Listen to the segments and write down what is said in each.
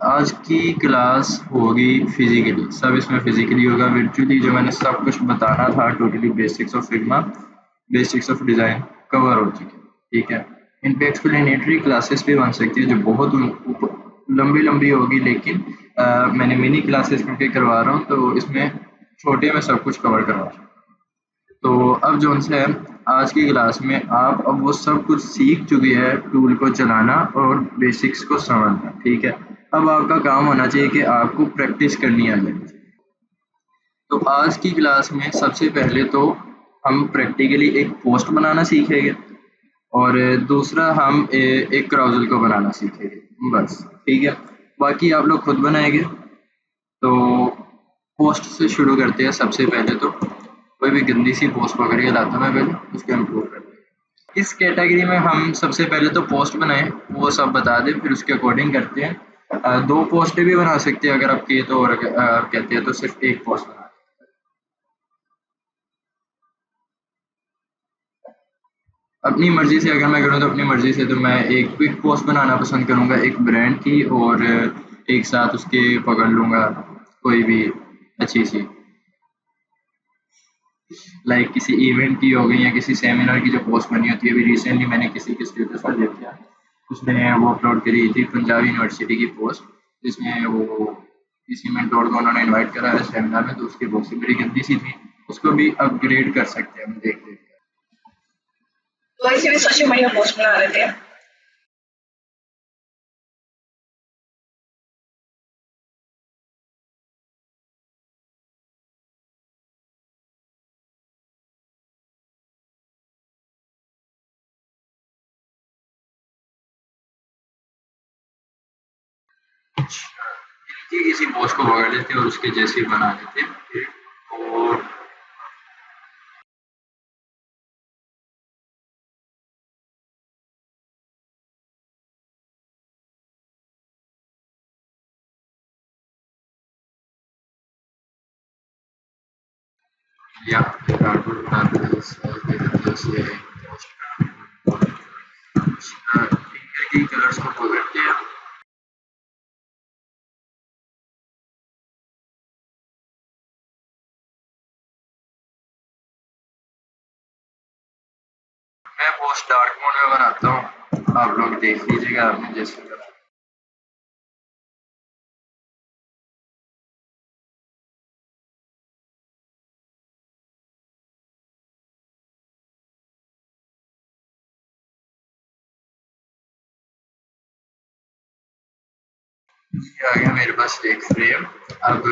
आज की क्लास होगी फिजिकली, सब इसमें फिजिकली होगा। वर्चुअली जो मैंने सब कुछ बताना था totally basics of Figma, basics of design cover हो चुके हैं, ठीक है। इन पे एक्सप्लेनेटरी क्लासेस भी बन सकती है जो बहुत लंबी लंबी होगी, लेकिन मैंने मिनी क्लासेस क्योंकि करवा रहा हूँ तो इसमें छोटे में सब कुछ कवर करवा रहा हूँ। तो अब जो है आज की क्लास में आप अब वो सब कुछ सीख चुके हैं, टूल को चलाना और बेसिक्स को समझना, ठीक है। अब आपका काम होना चाहिए कि आपको प्रैक्टिस करनी आ जाए। तो आज की क्लास में सबसे पहले तो हम प्रैक्टिकली एक पोस्ट बनाना सीखेंगे और दूसरा हम एक क्राउजल को बनाना सीखेंगे, बस, ठीक है। बाकी आप लोग खुद बनाएंगे। तो पोस्ट से शुरू करते हैं। सबसे पहले तो कोई भी गंदी सी पोस्ट पकड़ के लाता मैं, पहले उसको इम्प्रूव करते हैं। इस कैटेगरी में हम सबसे पहले तो पोस्ट बनाएं, वो सब बता दें, फिर उसके अकॉर्डिंग करते हैं। 2 पोस्टें भी बना सकते हैं अगर आप कहे तो, और आप कहते हैं तो सिर्फ 1 पोस्ट बना। अपनी मर्ज़ी से अगर मैं करूँ तो अपनी मर्ज़ी से तो मैं एक क्विक पोस्ट बनाना पसंद करूँगा, एक ब्रांड की, और एक साथ उसके पकड़ लूँगा कोई भी अच्छी सी, लाइक किसी इवेंट की हो गई या किसी सेमिनार की जो पोस्ट बनी होती है। अभी रिसेंटली मैंने किसी के स्टेटस पर देखा, उसने वो अपलोड करी थी पंजाब यूनिवर्सिटी की पोस्ट, जिसमें वो किसी मेंटोर को उन्होंने इनवाइट करा है सेमिनार में, तो उसकी पोस्ट बड़ी गंदी सी थी। उसको भी अपग्रेड कर सकते हैं हम, देख देख कर। तो इसीलिए सोशल मीडिया पोस्ट बना रहे थे। इनकी किसी पोस्ट को पकड़ लेते और उसके जैसे बना देते, और या कार्टून बनाते हैं जैसे फिंगर की कलर्स को पकड़ते हैं। मैं पोस्ट डार्क मोड में बनाता हूँ, आप लोग देख लीजिएगा आपने जैसे करा। ये आ गया मेरे पास एक फ्रेम। अब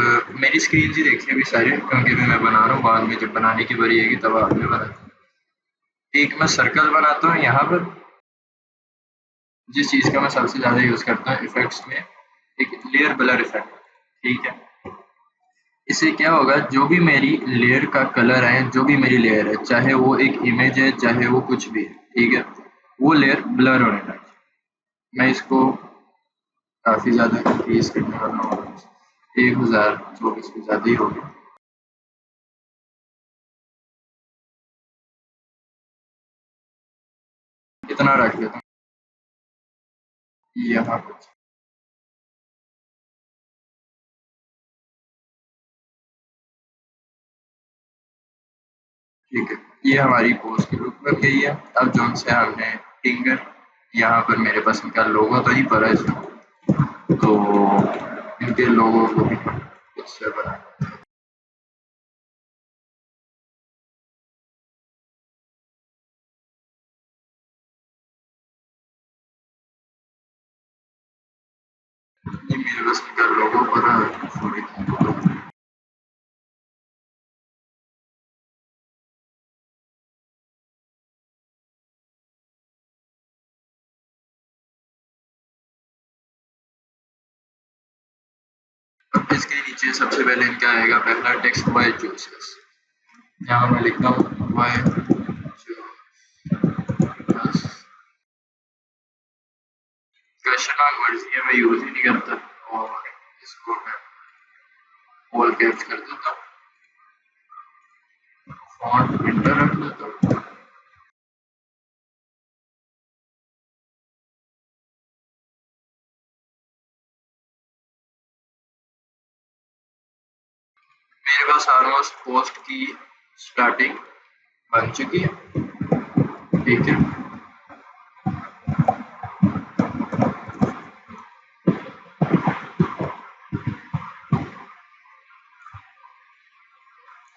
मेरी स्क्रीन ही देखिए अभी सारी, क्योंकि अभी मैं बना रहा हूँ, बाद में जब बनाने की बारी आएगी तब आपने बना। एक मैं सर्कल बनाता हूँ यहाँ पर। जिस चीज़ का मैं सबसे ज़्यादा यूज़ करता हूँ इफेक्ट्स में, एक लेयर ब्लर इफेक्ट, ठीक है। इससे क्या होगा, जो भी मेरी लेयर का कलर है, जो भी मेरी लेयर है, चाहे वो एक इमेज है चाहे वो कुछ भी है, ठीक है, वो लेयर ब्लर होने लगे। मैं इसको काफ़ी ज़्यादा इंक्रीज करने वाला हूँ, 1024 से ज़्यादा ही हो गया। इतना रख लेता हूँ यहाँ कुछ, ठीक है। ये हमारी पोस्ट की लुक बन गई है। अब जो से हमने फिंगर, यहाँ पर मेरे पास इनका लोगो तो नहीं पड़ा है इसमें, तो इनके लोगों को भी कुछ से बना, ये मेरे पास इनका लोगो पड़ा है, सॉरी। अब इसके नीचे सबसे पहले इनका आएगा पहला टेक्स्ट, बाय चूसेस। यहाँ मैं लिखता हूँ bye chooses. Question mark word ये मैं यूज ही नहीं करता, और इसको मैं ऑल कैप्स कर देता हूँ, फॉन्ट इंटर रख लेता हूँ। मेरे पास ऑलमोस्ट पोस्ट की स्टार्टिंग बन चुकी है, ठीक है।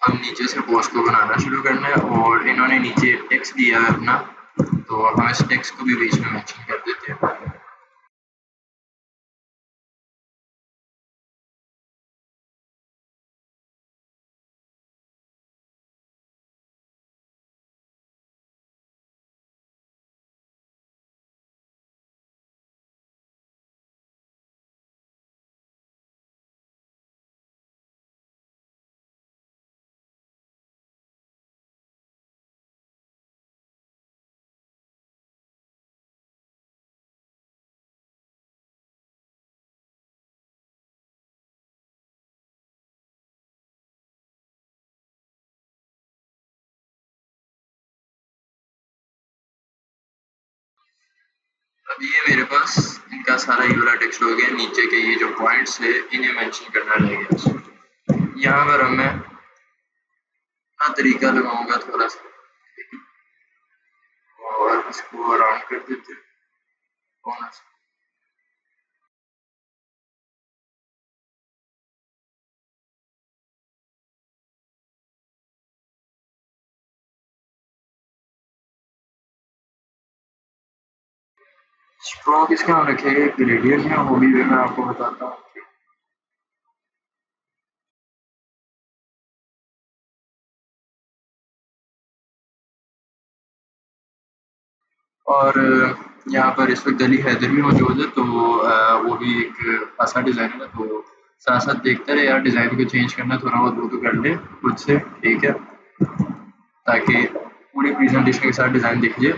हम नीचे से पोस्ट को बनाना शुरू करना है और इन्होंने नीचे टेक्स्ट दिया है अपना, तो हम इस टेक्स्ट को भी बीच में मेंशन कर देते हैं। अभी ये मेरे पास इनका सारा ये वाला टेक्स्ट हो गया, नीचे के ये जो पॉइंट्स है इन्हें मेंशन करना रह गया। यहाँ पर मैं अपना तरीका लगाऊंगा थोड़ा सा, ठीक है, और इसको राउंड कर देते हैं कॉर्नर से। स्ट्रोक इसका हम रखेंगे ग्रेडियंट है, वो भी मैं आपको बताता हूँ। और यहाँ पर इस वक्त अली हैदर भी मौजूद है, तो वो भी एक ऐसा डिज़ाइनर है, तो साथ साथ देखते रहे यार, डिज़ाइन को चेंज करना थोड़ा बहुत वो तो कर ले खुद से, ठीक है, ताकि पूरी प्रेजेंटेशन के साथ डिज़ाइन दिख जाए।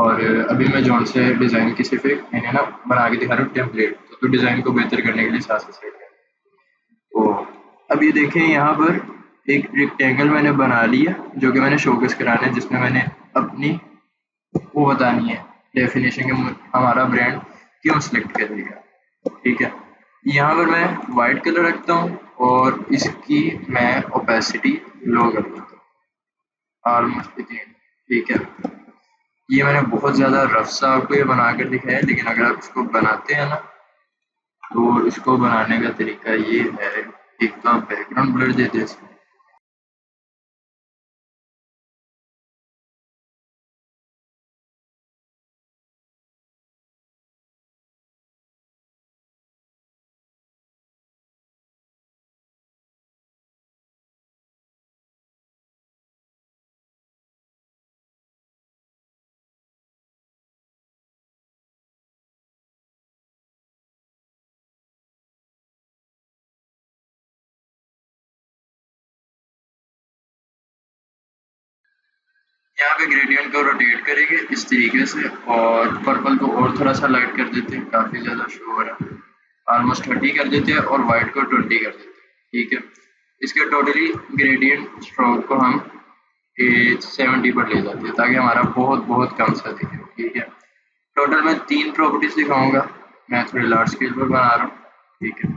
और अभी मैं जौन से डिज़ाइन की सिर्फ एक मैंने ना बना के दिखा रहा हूँ टेम्पलेट, तो डिज़ाइन को बेहतर करने के लिए साथ साथ सेट है। तो अब ये देखें, यहाँ पर एक रेक्टेंगल मैंने बना लिया जो कि मैंने शोकेस कराना है, जिसमें मैंने अपनी वो बतानी है डेफिनेशन के हमारा ब्रांड क्यों सिलेक्ट करेगा, ठीक है। यहाँ पर मैं वाइट कलर रखता हूँ और इसकी मैं ओपेसिटी लो कर देता हूँ ऑलमोस्ट इतनी, ठीक है। ये मैंने बहुत ज़्यादा रफ सा आपको ये बना कर दिखाया है, लेकिन अगर आप इसको बनाते हैं ना, तो इसको बनाने का तरीका ये है, एक तो आप बैकग्राउंड ब्लर दे दें इसमें। यहाँ पे ग्रेडियंट को रोटेट करेंगे इस तरीके से, और पर्पल को और थोड़ा सा लाइट कर देते हैं, काफ़ी ज़्यादा शो हो रहा है, ऑलमोस्ट 30 कर देते हैं, और वाइट को 20 कर देते हैं, ठीक है। इसके टोटली ग्रेडियंट स्ट्रोक को हम 70 पर ले जाते हैं, ताकि हमारा बहुत बहुत कम सा दिखे, ठीक है। टोटल मैं 3 प्रॉपर्टीज दिखाऊंगा, मैं थोड़े लार्ज स्केल पर बना रहा हूँ, ठीक है।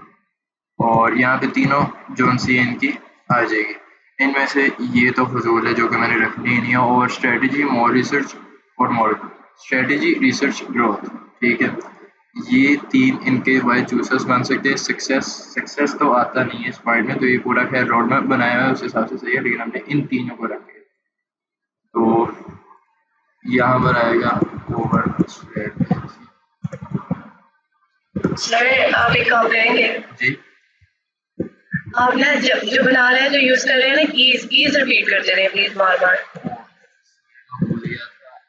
और यहाँ पे तीनों जोन सी इनकी आ जाएगी। इनमें से ये तो फजूल है जो कि मैंने रखनी ही नहीं है, और स्ट्रेटजी, मोर रिसर्च और मोर स्ट्रेटजी, रिसर्च, ग्रोथ, ठीक है। ये 3 इनके वाइज चूसर्स बन सकते हैं। सक्सेस, सक्सेस तो आता नहीं है इस पॉइंट में, तो ये पूरा खैर रोड मैप बनाया है उस हिसाब से सही है, लेकिन हमने इन तीनों को रख दिया। तो यहाँ पर आएगा ओवर स्ट्रेटजी। सर आप एक काम करेंगे जी, आप ना जब जो बना रहे हैं, जो यूज कर रहे हैं ना, कीज रिपीट करते रहे प्लीज बार बार। बोलिए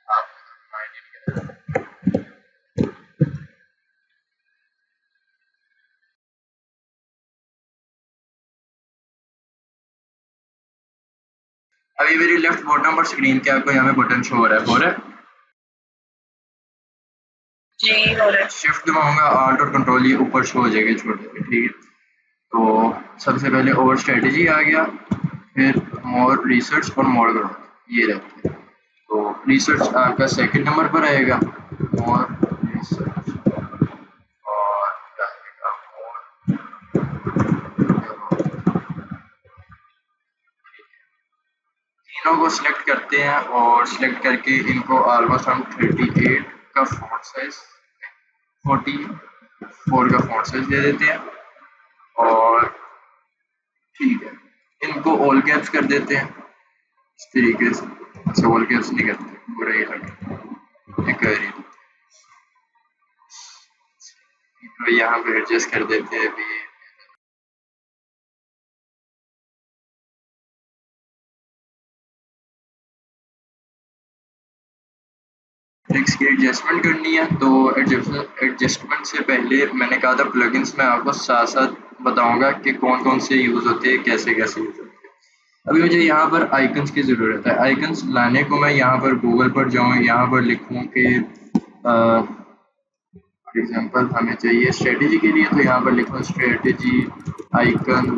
आप अभी मेरी लेफ्ट बॉटम पर स्क्रीन के आपको यहाँ पे बटन शो हो रहा है, हो रहा है? जी हो रहा है। शिफ्ट दबाऊंगा, आल्ट और कंट्रोल, ये ऊपर शो हो जाएगा छोटे से, ठीक है। तो सबसे पहले ओवर स्ट्रेटजी आ गया, फिर मोर रिसर्च और मोर ग्रोथ, ये रहते हैं। तो रिसर्च आपका सेकंड नंबर पर आएगा, मोर रिसर्च, और आएगा मोर ग्रोथ। सिलेक्ट करते हैं और सिलेक्ट करके इनको ऑलमोस्ट हम 38 का फॉन्ट साइज 44 का फॉन्ट साइज दे देते हैं और ठीक है इनको ऑल कैप्स कर देते हैं इस तरीके से। अच्छा ऑल कैप्स नहीं करते पूरा ही कर ही तो यहाँ पे एडजस्ट कर देते हैं अभी टेक्स्ट की एडजस्टमेंट करनी है तो एडजस्टमेंट से पहले मैंने कहा था प्लगइन्स में आपको साथ साथ बताऊंगा कि कौन कौन से यूज़ होते हैं कैसे कैसे यूज़ होते हैं। अभी मुझे यहाँ पर आइकन्स की ज़रूरत है। आइकन्स लाने को मैं यहाँ पर गूगल पर जाऊँ यहाँ पर लिखूँ कि फॉर एग्जांपल हमें चाहिए स्ट्रेटजी के लिए तो यहाँ पर लिखूँ स्ट्रेटजी आइकन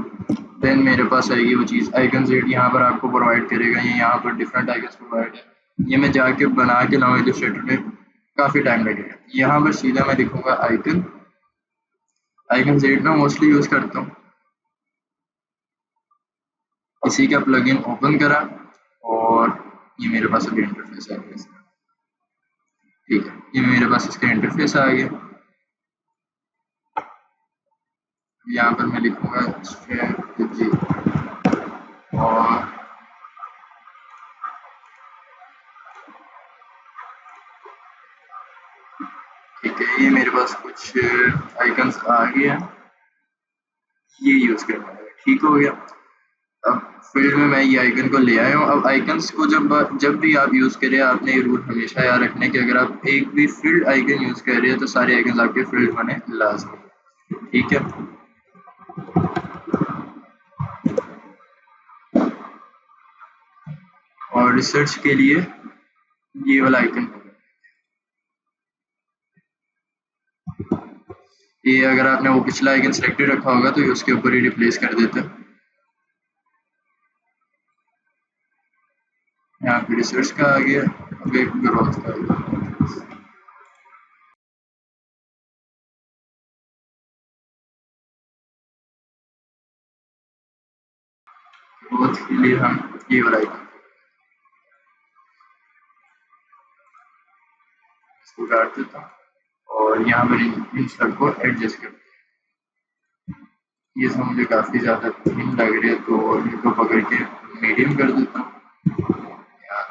देन मेरे पास आएगी वो चीज़ आइकन जेड यहाँ पर आपको प्रोवाइड करेगा। ये यहाँ पर डिफरेंट आइकन्स प्रोवाइड है। ये मैं जाके बना के लाऊँ इलस्ट्रेटर में काफ़ी टाइम लगेगा। यहाँ पर सीधा मैं लिखूँगा आइकन आइकन जेड में मोस्टली यूज़ करता हूँ। इसी का प्लगइन ओपन करा और ये मेरे पास अभी इंटरफेस आ गया। ठीक है ये मेरे पास इसका इंटरफेस आ गया। यहाँ पर मैं लिखूँगा स्ट्रेटजी और ठीक है ये मेरे पास कुछ आइकन्स आ गया ये यूज़ करना है ठीक हो गया। अब फील्ड में मैं ये आइकन को ले आया हूँ। अब आइकन्स को जब भी आप यूज़ करें आपने ये रूल हमेशा याद रखना है कि अगर आप एक भी फील्ड आइकन यूज़ कर रहे हैं तो सारे आइकन्स आपके फील्ड बने लाजमी। ठीक है और रिसर्च के लिए ये वाला आइकन ये अगर आपने वो पिछला आइकन सेलेक्टेड रखा होगा तो ये उसके ऊपर ही रिप्लेस कर देता है। यहाँ पे रिसर्च का आ गया अब एक ग्रोथ का आ गया। ग्रोथ के लिए हम ये वाला आइकन इसको काट देता हूँ और यहाँ पर इन सबको एडजस्ट कर ये सब मुझे काफ़ी ज़्यादा थिन लग रही है तो इनको पकड़ के मीडियम कर देता हूँ।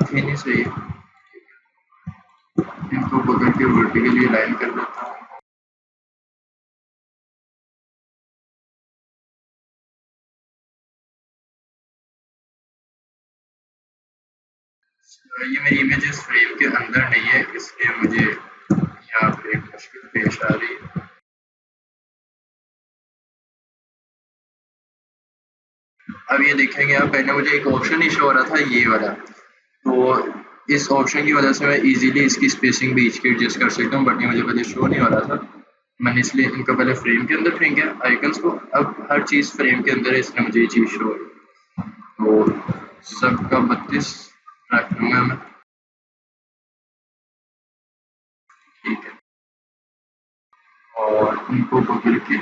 थिन ही सही है इनको पकड़ के वर्टिकली लाइन कर देता हूँ। ये मेरी इमेजेस फ्रेम के अंदर नहीं है इसलिए मुझे यहाँ पे एक मुश्किल पेश आ रही है। अब ये देखेंगे आप पहले मुझे एक ऑप्शन ही शो हो रहा था ये वाला तो इस ऑप्शन की वजह से मैं इजीली इसकी स्पेसिंग भी इसकी एडजस्ट कर सकता हूँ बट ये मुझे पहले शो नहीं हो रहा था। मैंने इसलिए इनको पहले फ्रेम के अंदर फेंका आइकन्स को। अब हर चीज़ फ्रेम के अंदर है इसलिए मुझे ये चीज़ शो हो रही तो सबका 32 रख लूँगा मैं। ठीक है और इनको पकड़ के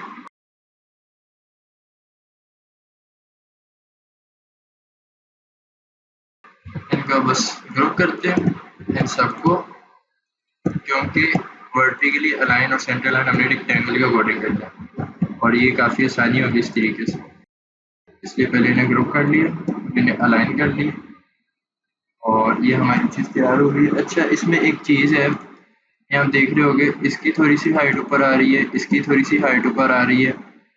इनका बस ग्रुप करते हैं इन सबको क्योंकि वर्टिकली अलाइन और सेंट्रल लाइन हमने रेक्टेंगल का अकॉर्डिंग करना है और ये काफ़ी आसानी होगी इस तरीके से। इसलिए पहले इन्हें ग्रुप कर लिया इन्हें अलाइन कर लिया और ये हमारी चीज़ तैयार हो गई। अच्छा इसमें एक चीज़ है ये आप देख रहे होगे इसकी थोड़ी सी हाइट ऊपर आ रही है इसकी थोड़ी सी हाइट ऊपर आ रही है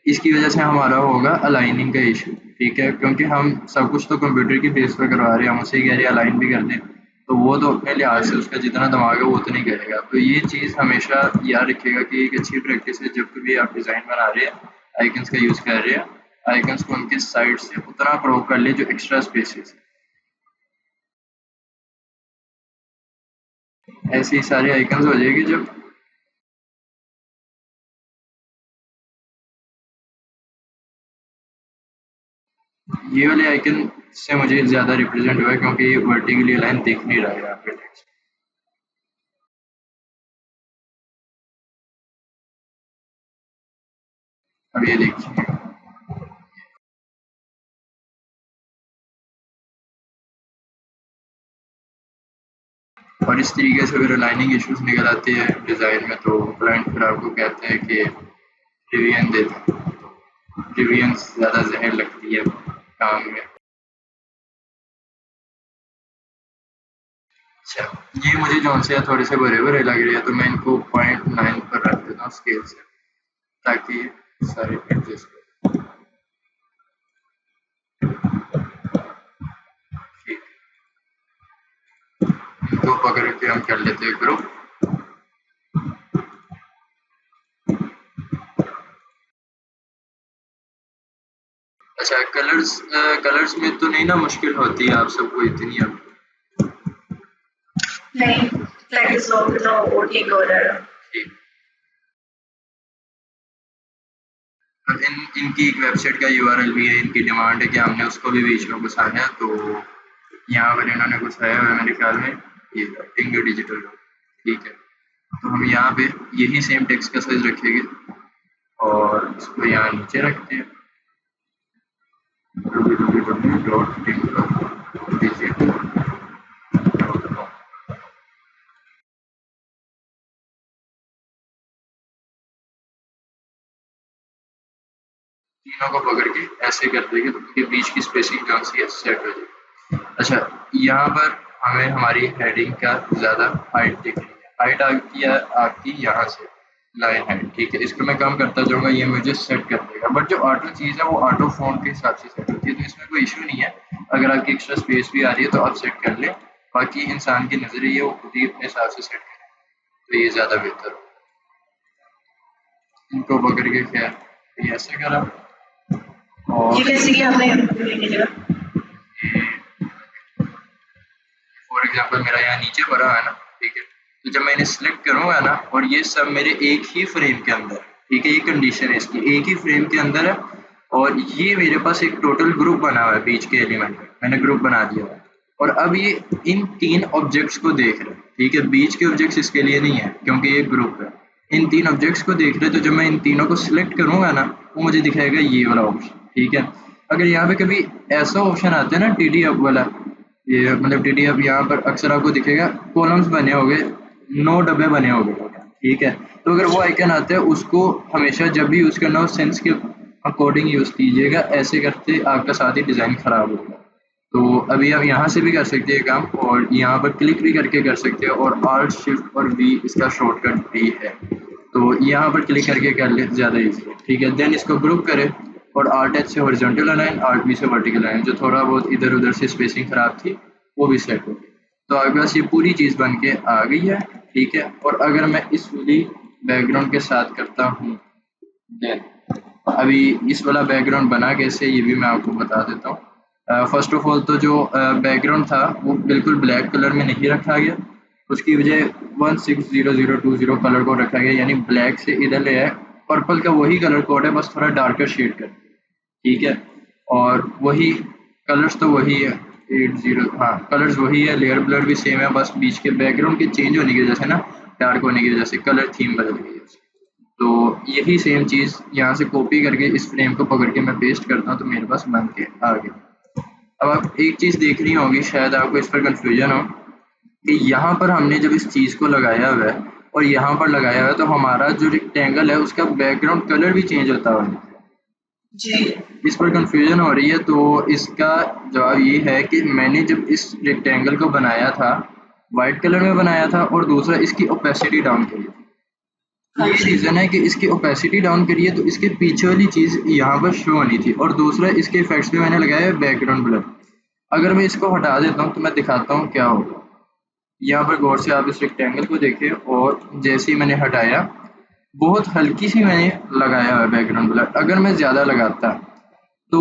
इसकी वजह से हमारा होगा अलाइनिंग का इशू। ठीक है क्योंकि हम सब कुछ तो कंप्यूटर की बेस पर करवा रहे हैं हम उसे कह रहे हैं अलाइन भी कर दें तो वो तो अपने लिहाज से उसका जितना दिमाग है वो उतना ही करेगा। तो ये चीज़ हमेशा याद रखिएगा कि एक अच्छी प्रैक्टिस है जब भी आप डिज़ाइन बना रहे हैं आइकन्स का यूज़ कर रहे हैं आइकन्स को उनके साइड से उतना प्रोव कर ले जो एक्स्ट्रा स्पेसेस ऐसे ही सारे आइकन्स हो जाएगी। जब ये वाले आइकन से मुझे ज़्यादा रिप्रेजेंट हुआ है क्योंकि ये वर्टिकली लाइन दिख नहीं रहा है यहाँ पे टेक्स्ट। अब ये देखिए और इस तरीके से फिर अलाइनिंग इश्यूज निकल आते हैं डिज़ाइन में, तो क्लाइंट फिर आपको कहते हैं कि रिवीजन देते हैं, रिवीजन ज़्यादा जहर लगती है काम में। अच्छा, ये मुझे जौन से थोड़े से बड़े बड़े लग रहे हैं, तो मैं इनको 0.9 पर रख देता हूँ स्केल से, ताकि सारे एडजस्ट हो। ठीक, इनको पकड़ के हम कर लेते हैं ग्रुप। अच्छा, कलर्स में तो नहीं ना मुश्किल होती है आप सबको इतनी? अब नहीं, प्रैक्टिस हो तो वो ठीक हो जाएगा। ठीक, अब इनकी एक वेबसाइट का यूआरएल भी है, इनकी डिमांड है कि हमने उसको भी बीच में घुसाना है, तो यहाँ पर इन्होंने घुसाया हुआ है मेरे ख्याल में ये इंग डिजिटल। ठीक है, तो हम यहाँ पे यही सेम टेक्स्ट का साइज रखेंगे और इसको यहाँ नीचे रखते हैं www.digital.com। तीनों को पकड़ के ऐसे कर देंगे तो उनके बीच की स्पेसिंग जो सी है सेट हो जाएगी। अच्छा, यहाँ पर हमें हमारी हेडिंग का ज़्यादा हाइट दिख रही है, हाइट आपकी यहाँ से लाइन है। ठीक है, इसको मैं कम करता जाऊँगा, ये मुझे सेट कर देगा, बट जो ऑटो चीज़ है वो ऑटो फ़ॉन्ट के हिसाब से सेट होती है, तो इसमें कोई इशू नहीं है। अगर आपकी एक्स्ट्रा स्पेस भी आ रही है तो आप सेट कर लें, बाकी इंसान की नज़र है वो खुद ही अपने हिसाब से सेट करें, तो ये ज़्यादा बेहतर हो। इनको पकड़ के खैर ये ऐसे करा, और ये कैसे किया आपने? फॉर एग्जांपल मेरा यहाँ नीचे भरा है ना, ठीक है, तो जब मैं इन्हें सिलेक्ट करूँगा ना, और ये सब मेरे एक ही फ्रेम के अंदर, ठीक है, ये कंडीशन है इसकी, एक ही फ्रेम के अंदर है, और ये मेरे पास एक टोटल ग्रुप बना हुआ है बीच के एलिमेंट में, मैंने ग्रुप बना दिया है, और अब ये इन तीन ऑब्जेक्ट्स को देख रहे हैं। ठीक है, बीच के ऑब्जेक्ट्स इसके लिए नहीं है क्योंकि ये ग्रुप है, इन तीन ऑब्जेक्ट्स को देख रहे हैं, तो जब मैं इन तीनों को सिलेक्ट करूँगा ना, वो मुझे दिखाएगा ये वाला ऑप्शन। ठीक है, अगर यहाँ पे कभी ऐसा ऑप्शन आता है ना TDF वाला, ये मतलब TDF, यहाँ पर अक्सर आपको दिखेगा कॉलम्स बने होंगे, 9 डब्बे बने होंगे। ठीक है, तो अगर वो आइकन आता है उसको हमेशा जब भी यूज़ करना हो सेंस के अकॉर्डिंग यूज़ कीजिएगा, ऐसे करते आपका साथ ही डिज़ाइन ख़राब होगा। तो अभी आप यहाँ से भी कर सकते हैं काम, और यहाँ पर क्लिक भी करके कर सकते हैं, और Alt Shift और V इसका शॉर्टकट भी है, तो यहाँ पर क्लिक करके कर ले, ज़्यादा ईजी है। ठीक है, देन इसको ग्रुप करें और Alt H से हॉरिजॉन्टल अलाइन, Alt V से वर्टिकल अलाइन, जो थोड़ा बहुत इधर उधर से स्पेसिंग खराब थी वो भी सेट हो गई, तो आपके पास ये पूरी चीज़ बन के आ गई है। ठीक है, और अगर मैं इस वाली बैकग्राउंड के साथ करता हूँ, देन अभी इस वाला बैकग्राउंड बना कैसे ये भी मैं आपको बता देता हूँ। फर्स्ट ऑफ ऑल तो जो बैकग्राउंड था वो बिल्कुल ब्लैक कलर में नहीं रखा गया, उसकी वजह 160020 कलर कोड रखा गया, यानी ब्लैक से इधर ले आए, पर्पल का वही कलर कोड है, बस थोड़ा डार्कर शेड कर। ठीक है, और वही कलर्स तो वही है 80, हाँ कलर्स वही है, लेयर ब्लर भी सेम है, बस बीच के बैकग्राउंड के चेंज होने की वजह से ना, डार्क होने की वजह से कलर थीम बदल गई है। तो यही सेम चीज़ यहाँ से कॉपी करके इस फ्रेम को पकड़ के मैं पेस्ट करता हूँ, तो मेरे पास बन के आ गया। अब आप एक चीज़ देख रही होगी, शायद आपको इस पर कंफ्यूजन हो, कि यहाँ पर हमने जब इस चीज़ को लगाया हुआ है और यहाँ पर लगाया हुआ है, तो हमारा जो रेक्टेंगल है उसका बैकग्राउंड कलर भी चेंज होता है जी। इस पर कंफ्यूजन हो रही है, तो इसका जवाब ये है कि मैंने जब इस रेक्टेंगल को बनाया था वाइट कलर में बनाया था, और दूसरा इसकी ओपेसिटी डाउन करी थी। ये रीज़न है कि इसकी ओपेसिटी डाउन करिए तो इसके पीछे वाली चीज़ यहाँ पर शो होनी थी, और दूसरा इसके इफेक्ट्स में मैंने लगाया है बैकग्राउंड ब्लर। अगर मैं इसको हटा देता हूँ तो मैं दिखाता हूँ क्या होगा। यहाँ पर गौर से आप इस रेक्टेंगल को देखें, और जैसे ही मैंने हटाया बहुत हल्की सी मैंने लगाया है बैकग्राउंड ब्लर, अगर मैं ज़्यादा लगाता तो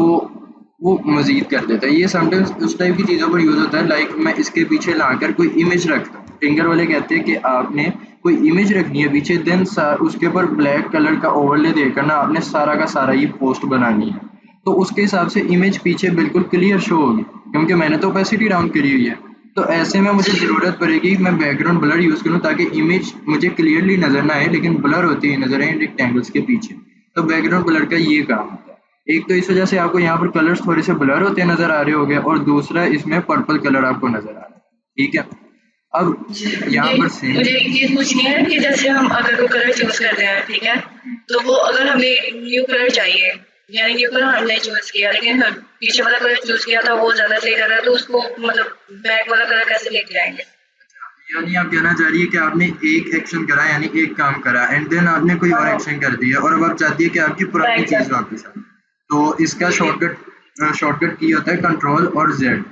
वो मज़ीद कर देता है। ये समटाइम्स उस टाइप की चीज़ों पर यूज़ होता है, लाइक मैं इसके पीछे लाकर कोई इमेज रखता हूँ, फिंगर वाले कहते हैं कि आपने कोई इमेज रखनी है पीछे, देन उसके ऊपर ब्लैक कलर का ओवरले देकर ना आपने सारा का सारा ये पोस्ट बनानी है, तो उसके हिसाब से इमेज पीछे बिल्कुल क्लियर शो होगी, क्योंकि मैंने तो ओपेसिटी डाउन करी हुई है। तो ऐसे में मुझे ज़रूरत पड़ेगी मैं बैकग्राउंड ब्लर यूज़ करूँ ताकि इमेज मुझे क्लियरली नज़र ना आए, लेकिन ब्लर होती है नज़र आए रेक्टेंगल्स के पीछे। तो बैकग्राउंड ब्लर का ये काम होता है। एक तो इस वजह से आपको यहाँ पर कलर्स थोड़े से ब्लर होते नज़र आ रहे होंगे, और दूसरा इसमें पर्पल कलर आपको नज़र आ रहा है। ठीक है, अब यहाँ पर सेम मुझे एक चीज पूछनी है कि जैसे हम अगर कोई कलर चूज करते हैं, ठीक है, तो वो अगर हमें न्यू कलर चाहिए, यानी न्यू कलर हमने चूज किया लेकिन पीछे वाला कलर चूज किया था वो ज्यादा सही कर रहा है, तो उसको मतलब बैक वाला कलर कैसे लेके जाएंगे? यानी आप कहना चाह रही है कि आपने एक एक्शन करा, यानी एक काम करा, एंड देन आपने कोई और एक्शन कर दिया और अब आप चाहती है कि आपकी पुरानी चीज वापस आए। तो इसका शॉर्टकट की होता है कंट्रोल और जेड।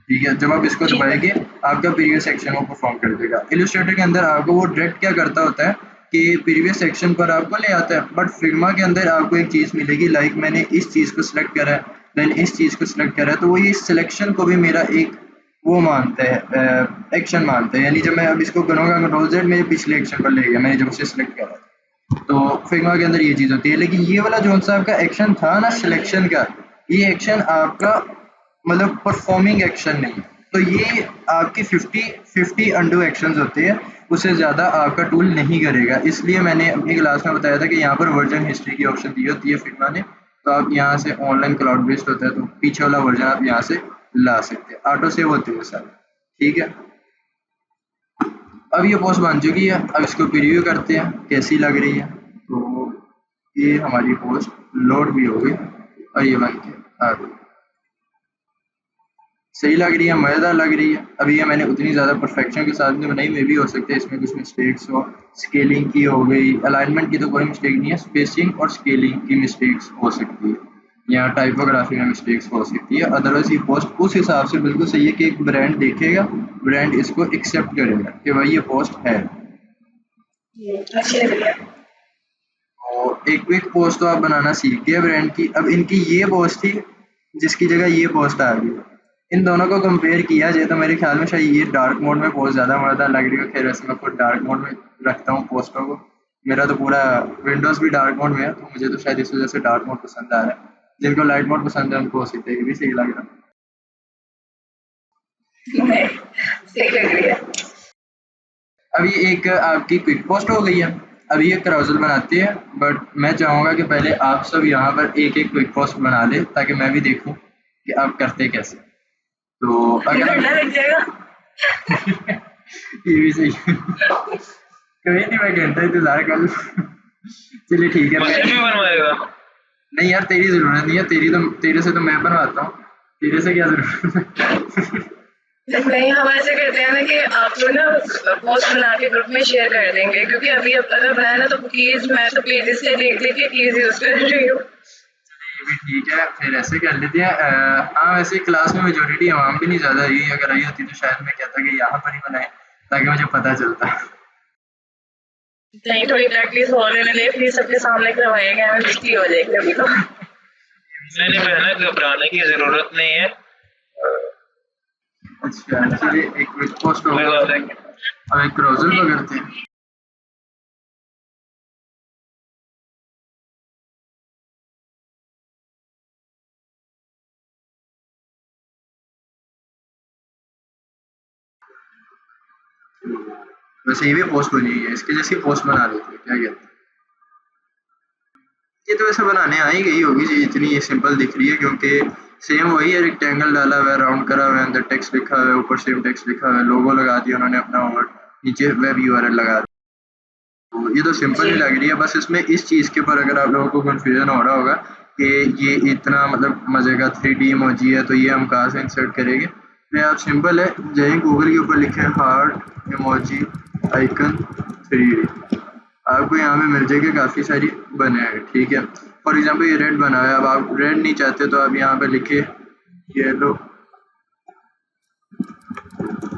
ठीक है, जब आप इसको दबाएंगे आपका प्रीवियस एक्शन वो परफॉर्म कर देगा। इलस्ट्रेटर के अंदर आपको वो डायरेक्ट क्या करता होता है कि प्रीवियस एक्शन पर आपको ले आता है, बट फिग्मा के अंदर आपको एक चीज मिलेगी, लाइक मैंने इस चीज को सिलेक्ट करा है, देन इस चीज को सिलेक्ट करा है, तो वो ये सिलेक्शन को भी मेरा एक वो मानता है, एक्शन मानता है। यानी जब मैं अब इसको करूँगा कंट्रोल जेड, मेरे पिछले एक्शन पर ले गया, मैंने जब उसे सिलेक्ट करा। तो फिग्मा के अंदर ये चीज़ होती है, लेकिन ये वाला जो सा आपका एक्शन था ना सिलेक्शन का, ये एक्शन आपका मतलब परफॉर्मिंग एक्शन नहीं है। तो ये आपकी 50 अंडू एक्शंस होते हैं, उससे ज़्यादा आपका टूल नहीं करेगा। इसलिए मैंने अपनी क्लास में बताया था कि यहाँ पर वर्जन हिस्ट्री की ऑप्शन दी होती है फिग्मा ने, तो आप यहाँ से ऑनलाइन क्लाउड बेस्ड होता है, तो पीछे वाला वर्जन आप यहाँ से ला सकते हैं, ऑटो सेव होते हैं सारे। ठीक है, अब ये पोस्ट बन चुकी है, अब इसको प्रीव्यू करते हैं कैसी लग रही है। तो ये हमारी पोस्ट लोड भी हो गई और ये बन के आ गई, सही लग रही है, मज़ेदार लग रही है। अभी ये मैंने उतनी ज़्यादा परफेक्शन के साथ नहीं बनाई, मे भी हो सकता है इसमें कुछ मिस्टेक्स हो, स्केलिंग की हो गई, अलाइनमेंट की तो कोई मिस्टेक नहीं है, स्पेसिंग और स्केलिंग की मिस्टेक्स हो सकती है, या टाइपोग्राफी में मिस्टेक्स हो सकती है। अदरवाइज ये पोस्ट उस हिसाब से बिल्कुल सही है कि एक ब्रांड देखेगा, ब्रांड इसको एक्सेप्ट करेगा कि भाई ये पोस्ट है। अच्छी लग रही है। और एक क्विक पोस्ट तो आप बनाना सीख गए ब्रांड की। अब इनकी ये पोस्ट थी जिसकी जगह ये पोस्ट आ गई, इन दोनों को कंपेयर किया जाए तो मेरे ख्याल में शायद ये डार्क मोड में पोस्ट ज़्यादा मज़ेदार लग रही है। खैर वैसे मैं खुद डार्क मोड में रखता हूँ पोस्टों को, मेरा तो पूरा विंडोज़ भी डार्क मोड में है, तो मुझे तो शायद इस वजह से डार्क मोड पसंद आ रहा है। जिनको लाइट मोड पसंद है उनको हो सकता है कि भी सही लग रहा है। सही लग रही है। अब ये एक आपकी क्विक पोस्ट हो गई है, अभी ये क्राउजल बनाते हैं, बट मैं चाहूँगा कि पहले आप सब यहाँ पर एक एक क्विक पोस्ट बना ले ताकि मैं भी देखूँ कि आप करते कैसे। तो अगर लग जाएगा। ये भी सही है। कोई नहीं, मैं घंटा इंतजार कर लूँ। चलिए ठीक है, मुझे भी बनवाएगा। नहीं यार तेरी जरूरत नहीं है, तेरे से तो मैं बनवाता हूँ, तेरे से क्या जरूरत है। नहीं, हम ऐसे करते हैं ना कि आप लोग ना पोस्ट बना के ग्रुप में शेयर कर देंगे, क्योंकि अभी अब अगर बनाया ना तो प्लीज मैं तो पेजेस से देख के प्लीज यूज कर रही हूँ। ये भी ठीक है, फिर ऐसे कर लेते हैं। हाँ वैसे क्लास में मेजोरिटी आवाम भी नहीं ज़्यादा रही, अगर आई होती तो शायद मैं कहता कि यहाँ पर ही बनाए ताकि मुझे पता चलता। नहीं, थोड़ी प्रैक्टिस हो लेने दे, प्लीज सबके सामने करवाएंगे, हमें बेइज्जती हो जाएगी अभी तो। नहीं बहना, घबराने की जरूरत नहीं है। अच्छा चलिए, एक क्विक पोस्ट हो गया, अब एक क्राउजल पकड़ते हैं। वैसे ये भी पोस्ट बनी है, इसके जैसी पोस्ट बना देते हैं, क्या कहते हैं? ये तो वैसे बनाने आ ही गई होगी जी, इतनी सिंपल दिख रही है क्योंकि सेम वही है, रेक्टेंगल डाला हुआ है, राउंड करा हुआ है, अंदर टेक्स्ट लिखा हुआ है, ऊपर सेम टेक्स्ट लिखा हुआ है, लोगो लगा दिया उन्होंने अपना और नीचे वेब यूआरएल लगा दिया। तो ये तो सिंपल ही लग रही है, बस इसमें इस चीज़ के ऊपर अगर आप लोगों को कन्फ्यूजन हो रहा होगा कि ये इतना मतलब मज़े का 3D इमोजी है तो ये हम कहाँ से इंसर्ट करेंगे, तो आप सिंपल है, जाइए गूगल के ऊपर लिखे हार्ट इमोजी आइकन 3D, आपको यहाँ पे मिल जाएगी, काफ़ी सारी बने हैं। ठीक है, फॉर एग्जांपल ये रेड बना है, अब आप रेड नहीं चाहते तो आप यहाँ पे लिखे येलो,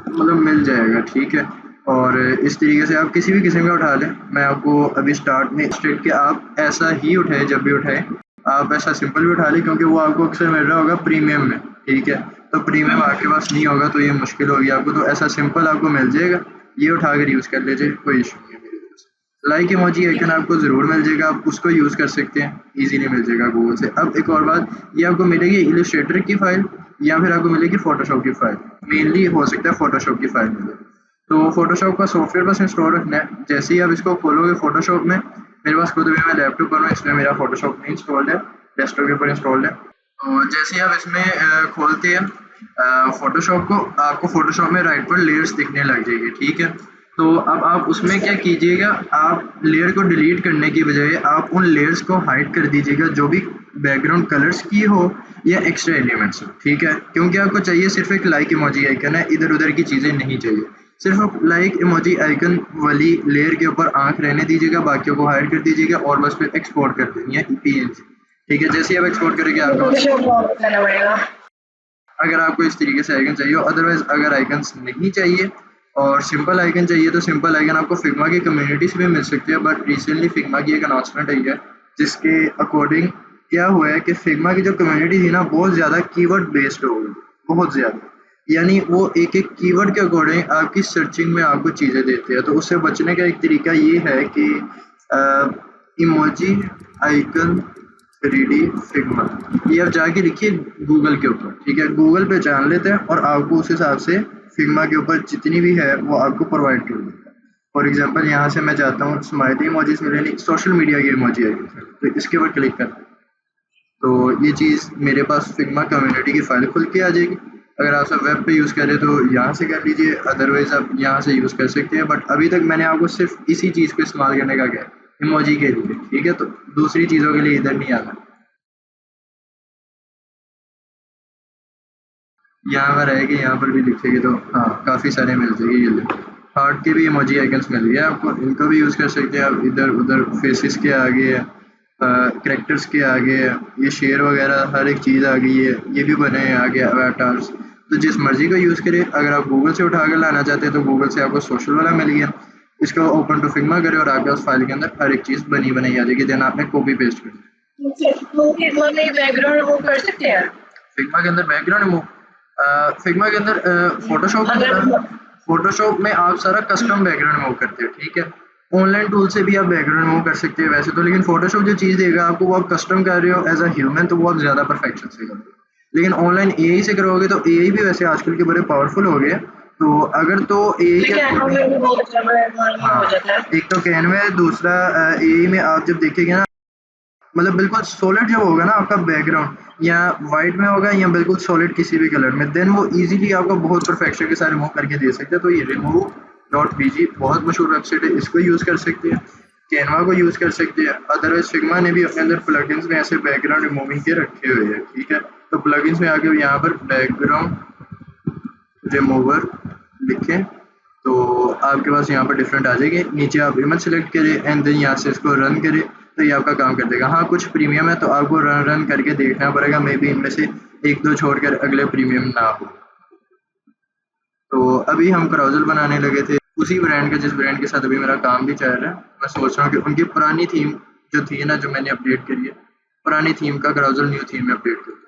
मतलब मिल जाएगा। ठीक है, और इस तरीके से आप किसी भी किस्म का उठा लें। मैं आपको अभी स्टार्ट में स्टेट के आप ऐसा ही उठाए, जब भी उठाएं आप ऐसा सिंपल भी उठा लें क्योंकि वो आपको अक्सर मिल रहा होगा प्रीमियम में। ठीक है, तो प्रीमियम आपके पास नहीं होगा तो ये मुश्किल होगी आपको, तो ऐसा सिंपल आपको मिल जाएगा, ये उठा कर यूज़ कर लीजिए, कोई इशू नहीं है मेरी तरफ से। लाइक इमोजी आइकन आपको ज़रूर मिल जाएगा, आप उसको यूज़ कर सकते हैं, ईजीली मिल जाएगा गूगल से। अब एक और बात, ये आपको मिलेगी इलस्ट्रेटर की फ़ाइल या फिर आपको मिलेगी फोटोशॉप की फ़ाइल, मेनली हो सकता है फोटोशॉप की फ़ाइल मिले। तो फोटोशॉप का सॉफ्टवेयर बस इंस्टॉल रखना है, जैसे ही आप इसको खोलोगे फोटोशॉप में, मेरे पास खुद भी मैं लैपटॉप पर हूँ इसमें मेरा फोटोशॉप नहीं इंस्टॉल्ड है, डेस्कटॉप के ऊपर इंस्टॉल्ड है। और जैसे ही आप इसमें खोलते हैं फोटोशॉप को आपको फोटोशॉप में राइट पर लेयर्स दिखने लग जाएगी, ठीक है। तो अब आप उसमें क्या कीजिएगा, आप लेयर को डिलीट करने की बजाय आप उन लेयर्स को हाइड कर दीजिएगा जो भी बैकग्राउंड कलर्स की हो या एक्स्ट्रा एलिमेंट्स हो, ठीक है। क्योंकि आपको चाहिए सिर्फ एक लाइक इमोजी आइकन है, इधर उधर की चीज़ें नहीं चाहिए। सिर्फ लाइक इमोजी आइकन वाली लेयर के ऊपर आंख रहने दीजिएगा, बाकियों को हाइड कर दीजिएगा और बस फिर एक्सपोर्ट कर देनी है PNG, ठीक है। जैसे ही आप एक्सपोर्ट करेंगे आपके पास, फोटोशॉप करना पड़ेगा। अगर आपको इस तरीके से आइकन चाहिए, अदरवाइज अगर आइकन्स नहीं चाहिए और सिंपल आइकन चाहिए तो सिंपल आइकन आपको फिग्मा की कम्युनिटी से भी मिल सकती है। बट रिसेंटली फिग्मा की एक अनाउंसमेंट आई है जिसके अकॉर्डिंग क्या हुआ है कि फिग्मा की जो कम्युनिटी थी ना बहुत ज़्यादा कीवर्ड बेस्ड हो गई, बहुत ज़्यादा। यानी वो एक एक कीवर्ड के अकॉर्डिंग आपकी सर्चिंग में आपको चीज़ें देते हैं। तो उससे बचने का एक तरीका ये है कि इमोजी आइकन 3D फिग्मा, ये आप जाके लिखिए गूगल के ऊपर, ठीक है। गूगल पे जान लेते हैं और आपको उस हिसाब से फिग्मा के ऊपर जितनी भी है वो आपको प्रोवाइड कर देता है। फॉर एग्जांपल यहाँ से मैं चाहता हूँ स्माइली इमोजीज मिले नहीं, सोशल मीडिया की इमोजी आएगी, तो इसके ऊपर क्लिक करते हैं तो ये चीज़ मेरे पास फिग्मा कम्युनिटी की फाइल खुल के आ जाएगी। अगर आप सब वेब पे यूज़ कर रहे हैं तो यहाँ से कर लीजिए, अदरवाइज आप यहाँ से यूज़ कर सकते हैं। बट अभी तक मैंने आपको सिर्फ इसी चीज़ को इस्तेमाल करने का कहा है, इमोजी के लिए, ठीक है। तो दूसरी चीज़ों के लिए इधर नहीं आना। यहाँ पर रहेगी, यहाँ पर भी लिखेगी तो हाँ काफ़ी सारे मिल जाएगी। ये ले हार्ट के भी इमोजी आइकन्स मिल गए आपको, इनको भी यूज़ कर सकते हैं आप। इधर उधर फेसेस के आगे, करेक्टर्स के आगे, ये शेर वगैरह हर एक चीज़ आ गई है, ये भी बने हैं आगे अवतार्स। तो जिस मर्जी का यूज़ करें। अगर आप गूगल से उठा कर लाना चाहते हैं तो गूगल से आपको सोशल वाला मिल गया, इसको ओपन टू फिग्मा करें और आपके पास फाइल के अंदर हर एक चीज़ बनी बनाई आ जाएगी। देन आपने कॉपी पेस्ट कर दी। तो फिग्मा में बैकग्राउंड रिमूव कर सकते हैं फिग्मा के अंदर बैकग्राउंड रिमूव, फिग्मा के अंदर फोटोशॉप की अगर तरह फोटोशॉप में आप सारा कस्टम बैकग्राउंड रिमूव करते हो, ठीक है। ऑनलाइन टूल से भी आप बैकग्राउंड रिमूव कर सकते हैं वैसे तो, लेकिन फोटोशॉप जो चीज़ देगा आपको वो आप कस्टम कर रहे हो एज अ ह्यूमन, तो वो आप ज़्यादा परफेक्शन से करोगे। लेकिन ऑनलाइन AI से करोगे तो AI भी वैसे आजकल के बड़े पावरफुल हो गए। तो अगर तो AI के कैनवा में भी बहुत अच्छा बैकग्राउंड हाँ, हो जाता है। एक तो कैनवा है, दूसरा AI में आप जब देखेंगे ना, मतलब बिल्कुल सॉलिड जब होगा ना आपका बैकग्राउंड, या वाइट में होगा या बिल्कुल सॉलिड किसी भी कलर में, देन वो इजीली आपको बहुत परफेक्शन के साथ रिमूव करके दे सकते हैं। तो ये remove.bg बहुत मशहूर वेबसाइट है, इसको यूज़ कर सकते हैं, कैनवा को यूज़ कर सकते हैं। अदरवाइज फिग्मा ने भी अपने अंदर प्लगइन्स में ऐसे बैकग्राउंड रिमूविंग के रखे हुए हैं, ठीक है। तो प्लगइन्स में आके यहाँ पर बैकग्राउंड रिमूवर लिखें तो आपके पास यहाँ पर डिफरेंट आ जाएगी। नीचे आप इमेज सेलेक्ट करें एंड देन यहाँ से इसको रन करें तो ये आपका काम कर देगा। हाँ, कुछ प्रीमियम है तो आपको रन करके देखना पड़ेगा, मे बी इनमें से एक दो छोड़कर अगले प्रीमियम ना हो। तो अभी हम क्राउजल बनाने लगे थे उसी ब्रांड का जिस ब्रांड के साथ अभी मेरा काम भी चल रहा है। मैं सोच रहा हूँ कि उनकी पुरानी थीम जो थी ना, जो मैंने अपडेट करी है, पुरानी थीम का क्राउजल न्यू थीम में अपडेट कर दूँगा।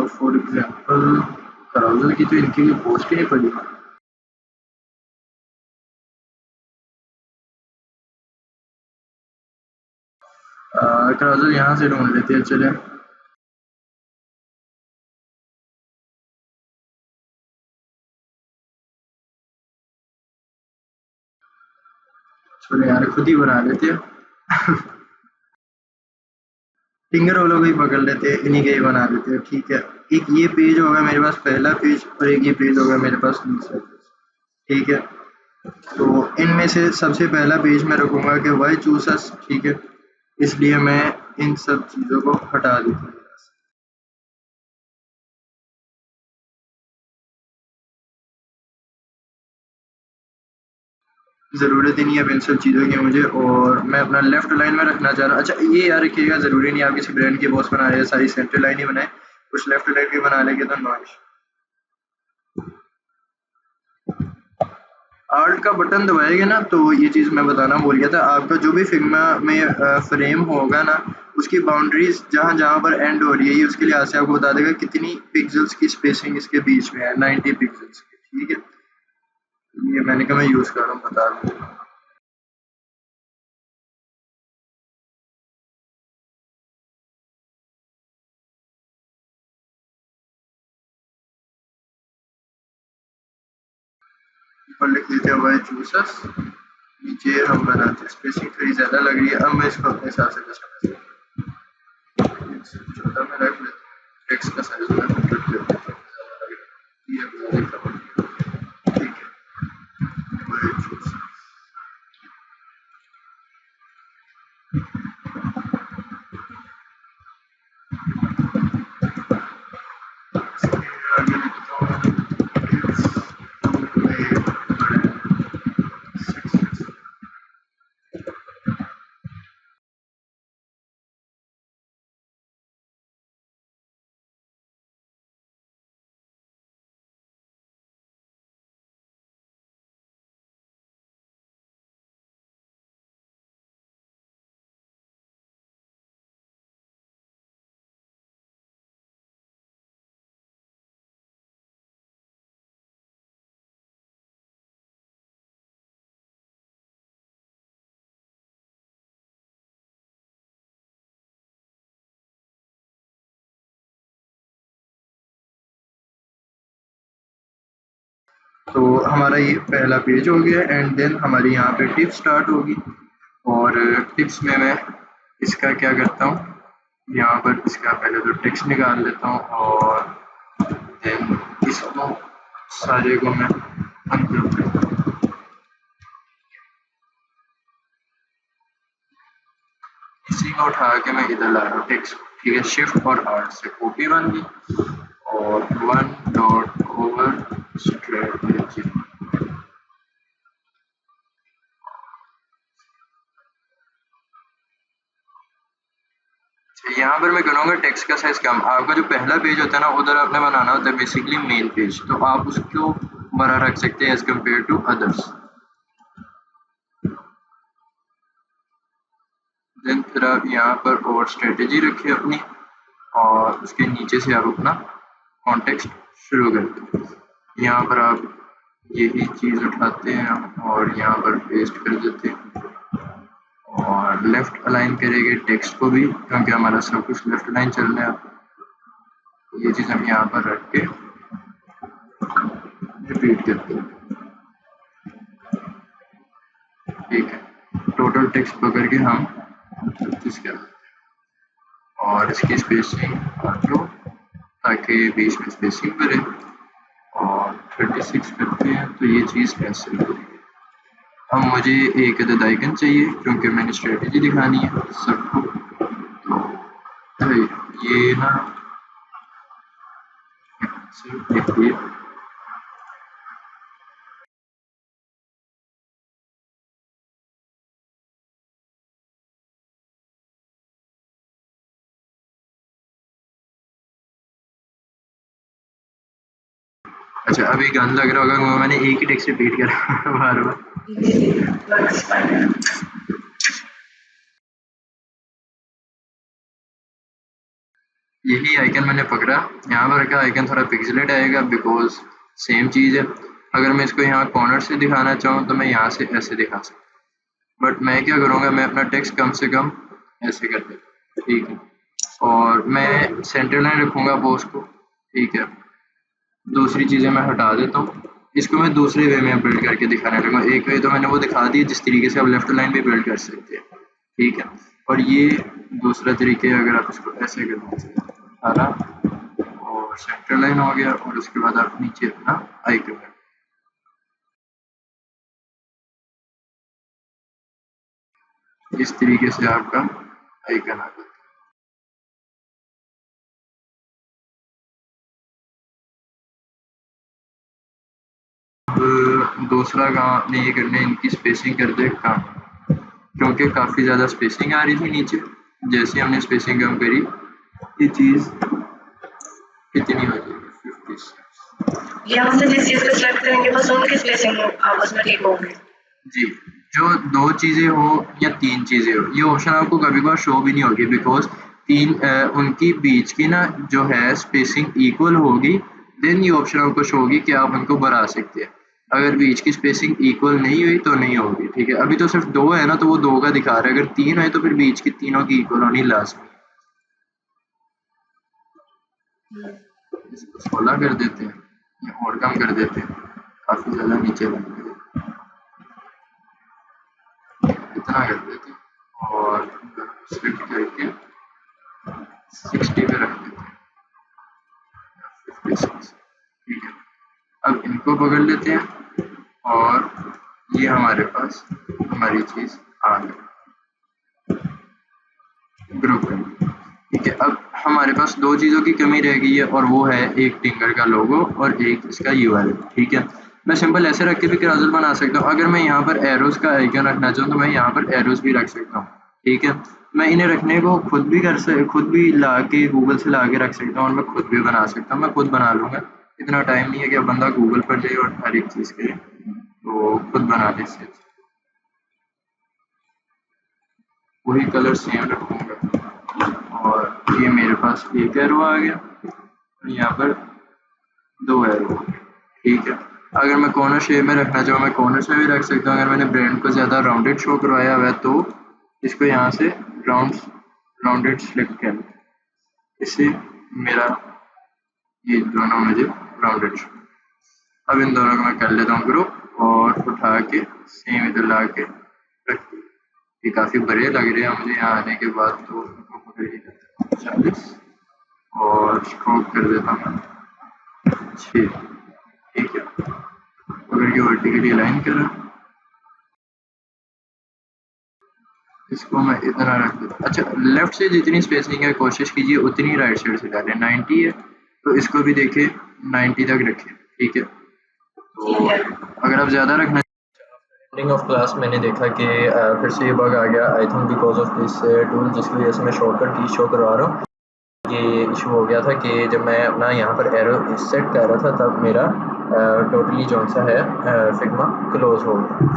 फॉर एग्जांपल क्राउजल की तो इनकी भी पोस्ट ही नहीं पड़ी। क्राउजल यहाँ से ढूंढ लेते हैं, चले। चलो यार खुद ही बना लेते हैं। फिंगर वालों को ही पकड़ लेते हैं, इन्हीं के ही बना देते हैं, ठीक है। एक ये पेज होगा मेरे पास पहला पेज और एक ये पेज होगा मेरे पास दूसरा पेज, ठीक है। तो इनमें से सबसे पहला पेज मैं रखूंगा कि वाई चूज अस, ठीक है। इसलिए मैं इन सब चीज़ों को हटा देता हूँ। ज़रूरत ही नहीं है अब इन सब चीज़ों की मुझे, और मैं अपना लेफ्ट लाइन में रखना चाह रहा हूँ। अच्छा ये याद रखिएगा, ज़रूरी नहीं आप किसी ब्रांड के बॉस बना रहे हैं सारी सेंटर लाइन ही बनाए, कुछ लेफ्ट लाइन भी बना लेंगे तो नॉइस। आर्ट का बटन दबाएंगे ना तो ये चीज़ मैं बताना भूल गया था, आपका जो भी फिग्मा में फ्रेम होगा ना उसकी बाउंड्रीज जहाँ जहाँ पर एंड हो रही है ये उसके लिहाज से आपको बता देगा कितनी पिक्सल्स की स्पेसिंग इसके बीच में है, 90 पिक्सल्स की, ठीक है। ये मैंने कहा मैं यूज़ कर रहा हूँ, बता दूँ। ऊपर लिख देते हैं वाई चूसस, नीचे हम बनाते हैं, स्पेसिंग थोड़ी ज़्यादा लग रही है, अब मैं इसको अपने हिसाब से कस्टमाइज छोटा में रख लेता हूँ, टेक्स्ट का साइज मैं 100 कर देता हूँ, ज़्यादा लग रहा है ये अब ज़्यादा कवर, ठीक है। मैं choose इसके आगे लिखता हूँ it's 6 तो हमारा ये पहला पेज हो गया एंड देन हमारी यहाँ पे टिप्स स्टार्ट होगी। और टिप्स में मैं इसका क्या करता हूँ, यहाँ पर इसका पहले तो टेक्स्ट निकाल लेता हूँ और देन इसको सारे को मैं अनग्रुप करता हूँ। इसी को उठा के मैं इधर ला रहा हूँ टेक्स्ट, ठीक है। शिफ्ट और आर से कॉपी बन गई और 1 डॉट ओवर स्ट्रेटजी। यहाँ पर मैं करूँगा टेक्स्ट का साइज कम। आपका जो पहला पेज होता है ना, उधर आपने बनाना होता है बेसिकली मेन पेज, तो आप उसको बड़ा रख सकते हैं as compare to others. Then फिर आप यहाँ पर और स्ट्रेटेजी रखिए अपनी और उसके नीचे से आप अपना कॉन्टेक्स्ट शुरू करते हैं। यहाँ पर आप यही चीज़ उठाते हैं और यहाँ पर पेस्ट कर देते हैं और लेफ्ट अलाइन करेंगे टेक्स्ट को भी, क्योंकि हमारा सब कुछ लेफ्ट अलाइन चलना है। ये चीज़ हम यहाँ पर रख के रिपीट करते हैं, ठीक है। टोटल टेक्स्ट पकड़ के हम 36 कर देते हैं और इसकी स्पेसिंग ऑटो, ताकि बीच में स्पेसिंग बने, और 36 करते हैं तो ये चीज़ ऐसे लगेगी। अब मुझे एक अदद आइकन चाहिए क्योंकि मैंने स्ट्रेटेजी दिखानी है सबको, तो ये ना सिर्फ देखिए, अच्छा अभी गंद लग रहा होगा क्योंकि मैंने एक ही टेक्स्ट रिपीट करा बार बार। यही आइकन मैंने पकड़ा, यहाँ पर का आइकन थोड़ा पिक्सेलेट आएगा बिकॉज सेम चीज़ है। अगर मैं इसको यहाँ कॉर्नर से दिखाना चाहूँ तो मैं यहाँ से ऐसे दिखा सकता हूँ, बट मैं क्या करूँगा, मैं अपना टेक्स्ट कम से कम ऐसे कर देता हूँ, ठीक है। और मैं सेंटर लाइन रखूँगा बॉस को, ठीक है। दूसरी चीज़ें मैं हटा देता हूँ, इसको मैं दूसरे वे में बिल्ड करके दिखाने लगूँगा। एक वे तो मैंने वो दिखा दी जिस तरीके से आप लेफ्ट लाइन भी बिल्ड कर सकते हैं, ठीक है। और ये दूसरा तरीके अगर आप इसको ऐसे करना चाहिए, और सेंटर लाइन हो गया और उसके बाद आप नीचे अपना आइकन, इस तरीके से आपका आइकन आ जाता है। अब दूसरा काम आपने ये करना है, इनकी स्पेसिंग कर दे कम, क्योंकि काफ़ी ज़्यादा स्पेसिंग आ रही थी नीचे। जैसे हमने स्पेसिंग कम करी, ये चीज़ कितनी हो जाएगी 56। यहाँ से जिस चीज को सिलेक्ट करेंगे बस उनकी स्पेसिंग आपस में ठीक होगी। जी, जो 2 चीज़ें हो या 3 चीज़ें हो, ये ऑप्शन आपको कभी-कभार शो भी नहीं होगी बिकॉज़ उनकी बीच की ना जो है स्पेसिंग इक्वल होगी, देन ये ऑप्शन आपको शो होगी कि आप उनको बढ़ा सकते हैं। अगर बीच की स्पेसिंग इक्वल नहीं हुई तो नहीं होगी, ठीक है। अभी तो सिर्फ 2 है ना, तो वो 2 का दिखा रहा है, अगर 3 है तो फिर बीच की तीनों की इक्वल होनी लाज़मी है। इसको 16 कर देते हैं या और कम कर देते हैं, काफ़ी ज़्यादा नीचे बन गया। इतना कर देते हैं और सिलेक्ट करके 60 पे रख देते हैं, 56। ठीक है, अब इनको पकड़ लेते हैं और ये हमारे पास हमारी चीज़ आ गई ग्रुप कर। ठीक है, अब हमारे पास दो चीज़ों की कमी रह गई है और वो है एक टिंगर का लोगो और एक इसका यूआरएल। ठीक है, मैं सिंपल ऐसे रख के भी क्राउजल बना सकता हूँ। अगर मैं यहाँ पर एरोस का आइकन रखना चाहूँ तो मैं यहाँ पर एरोस भी रख सकता हूँ। ठीक है, मैं इन्हें रखने को खुद भी ला के गूगल से ला के रख सकता हूँ और मैं खुद भी बना सकता हूँ। मैं खुद बना लूँगा, इतना टाइम नहीं है कि अब बंदा गूगल पर जाए और हर एक चीज़ करे, तो खुद बना ले इससे वही कलर सेम रखूँगा। और ये मेरे पास एक एरो आ गया और यहाँ पर दो एरो। ठीक है, अगर मैं कॉर्नर शेप में रखना चाहूँ मैं कॉर्नर शेप भी रख सकता हूँ। अगर मैंने ब्रांड को ज़्यादा राउंडेड शो करवाया हुआ है तो इसको यहाँ से राउंडेड सेलेक्ट कर, इससे मेरा ये दोनों मुझे राउंडेड शो। अब इन दोनों को मैं कर लेता हूँ ग्रुप और उठा के सेम इधर ला के रख दिया। ये काफ़ी बड़े लग रहे हैं मुझे यहाँ आने के बाद, तो इनको पकड़ के करता हूँ 40 और स्ट्रोक कर देता हूँ 6। ठीक है, अगर ये वर्टिकली अलाइन करा, इसको मैं इतना रख देता। अच्छा, लेफ्ट से जितनी स्पेसिंग है कोशिश कीजिए उतनी राइट साइड से डालें। 90 है तो इसको भी देखिए 90 तक रखें। ठीक है, तो अगर आप ज़्यादा रखना एंडिंग ऑफ क्लास मैंने देखा कि फिर से ये बग आ गया। I think because of this tool, जिसकी वजह से मैं शॉर्टकट की शो करवा रहा हूँ। ये इशू हो गया था कि जब मैं अपना यहाँ पर एरो सेट कर रहा था तब मेरा टोटली जो सा है फिग्मा क्लोज हो गया,